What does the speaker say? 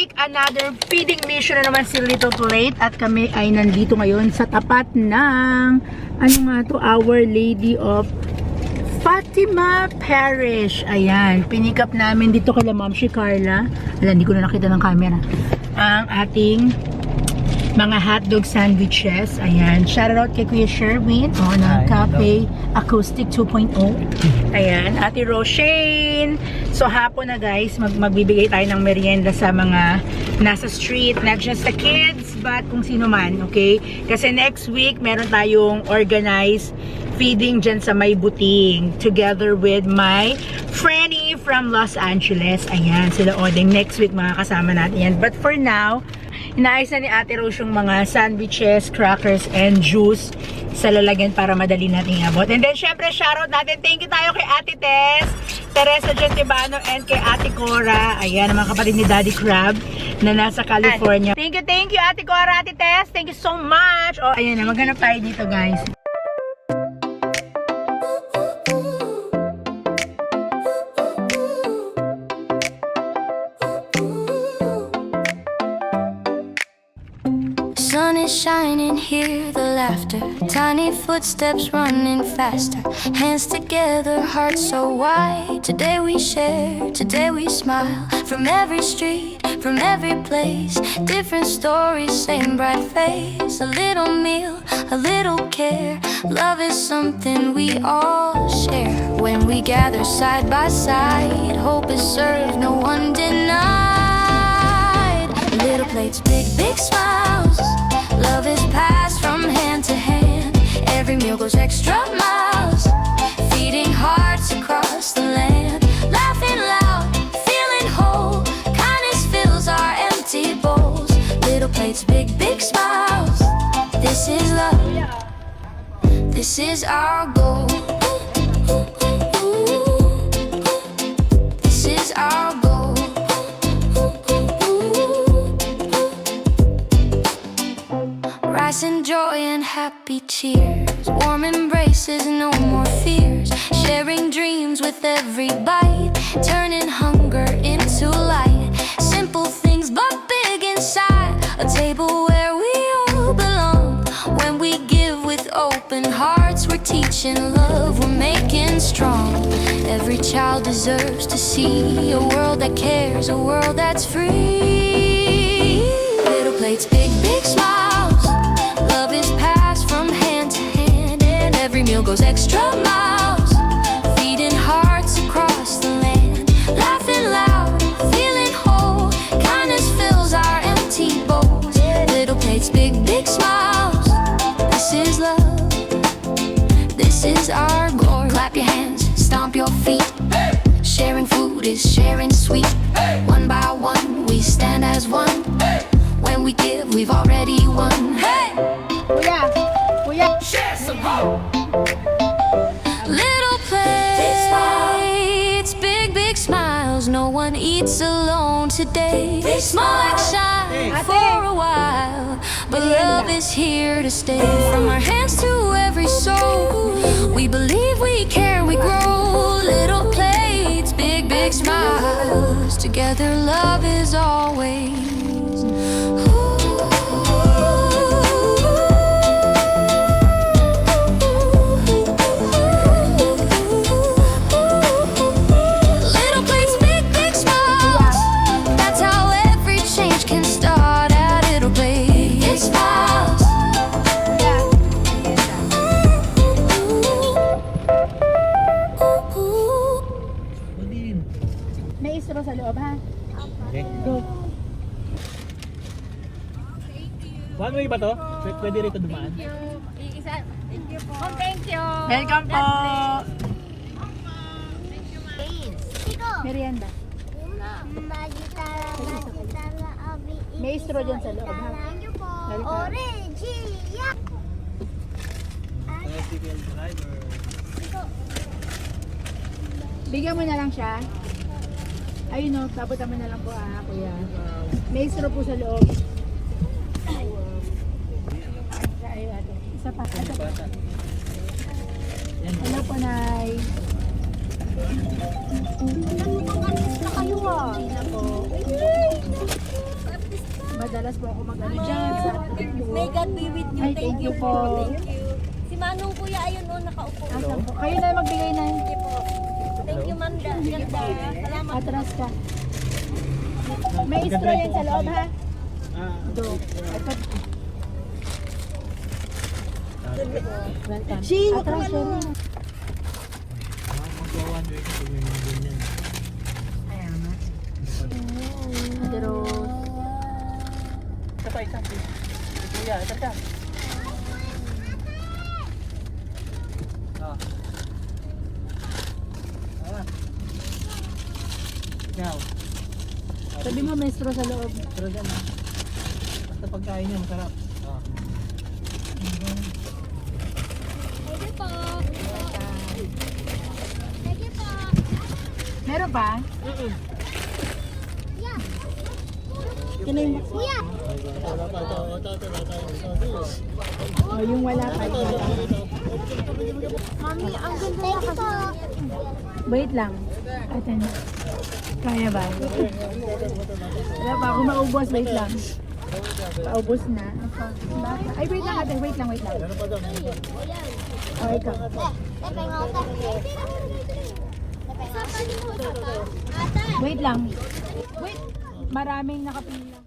week, another feeding mission na naman si Little Plate. At kami ay nandito ngayon sa tapat ng, ano nga to, Our Lady of Fatima Parish. Ayan, pinik up namin dito kala Ma'am si Carla. Wala, hindi ko na nakita ng camera. Ang ating mga hotdog sandwiches. Ayan, shoutout kay Kuya Sherwin ng Cafe Acoustic 2.0. Ayan, Ate Roshane. So hapon na guys, magbibigay tayo ng merienda sa mga nasa street, not just the kids, but kung sino man, okay? Kasi next week, meron tayong organized feeding dyan sa May Buting together with my Franny from Los Angeles. Ayan, sila Odeng. Next week makakasama natin yan. But for now, inaayos na ni Ate Rose yung mga sandwiches, crackers, and juice sa lalagyan para madali natin abot. And then, syempre, shoutout natin. Thank you tayo kay Ate Tess, Teresa Gentibano, and kay Ate Cora. Ayan, ang mga kapatid ni Daddy Crab na nasa California. Thank you, Ate Cora, Ate Tess. Thank you so much. Oh, ayan na, maghanap tayo dito, guys. Sun is shining, hear the laughter, tiny footsteps running faster, hands together, hearts so wide. Today we share, today we smile. From every street, from every place, different stories, same bright face. A little meal, a little care. Love is something we all share. When we gather side by side, hope is served, no one denied. Little plates, big, big smiles. Love is passed from hand to hand. Every meal goes extra miles, feeding hearts across the land. Laughing loud, feeling whole. Kindness fills our empty bowls. Little plates, big, big smiles. This is love. This is our goal. This is our goal. Rice and joy and happy cheers, warm embraces, no more fears. Sharing dreams with every bite, turning hunger into light. Simple things but big inside, a table where we all belong. When we give with open hearts, we're teaching love, we're making strong. Every child deserves to see a world that cares, a world that's free. Little plates, big, big smiles. Love is passed from hand to hand, and every meal goes extra miles, feeding hearts across the land. Laughing loud, feeling whole. Kindness fills our empty bowls. Little plates, big, big smiles. This is love. This is our goal. Clap your hands, stomp your feet. Sharing food is sharing sweet. One by one, we stand as one. When we give, we've already won. Hey! Kuya! Share some hope! Little plates, big, big smiles. No one eats alone today. Small action for a while, but love is here to stay. From our hands to every soul, we believe, we care, we grow. Little plates, big, big smiles. Together love is always. May istro sa loob, ha? Okay. Go. One way ba to? Pwede rito dumaan? Thank you po. Thank you. Welcome po! Merienda. May istro dyan sa loob, ha? Thank you po. Welcome. Orange, yak! Tricycle driver. Bigyan mo na lang siya. Ayun o, tabutan mo na lang po, kuya. May istro po sa loob. Ayun, ate. Isa pa. Hello po, Nay. Nagpapalis na kayo ah. Sila po. madalas po ako mag-ano dyan sa May God be with you. Ay, Thank you po. po. Thank you. Si Manong Kuya, ayun o, nakaupo. Asan po? Kayo na magbigay na. Thank you po. Thank you, Manda. Ganda. Salamat. Atras ka. May straw yan sa loob ha? Do. Ito. Welcome. She, Atras ano? yan. Magwawan din ito yung mga ganyan. Ayan na. Ate Rose. Isa pa, isa. Kuya, isa ka. Ikaw. Sabi mo may straw sa loob. Pero dyan ha. Basta pagkain niya, masarap. Thank you po. Thank you po. Meron pa? Yeah. Kinay mo. Kuya. Oh, yung wala pa. Mami, ang ganda na kasi. Wait lang. Ate na. Kaya ba? Wala pa ako maubos. Wait lang. Paubos na. Ay, wait lang ate. Wait lang, wait lang. Oh, ikaw. Wait lang. Wait. Maraming nakapila.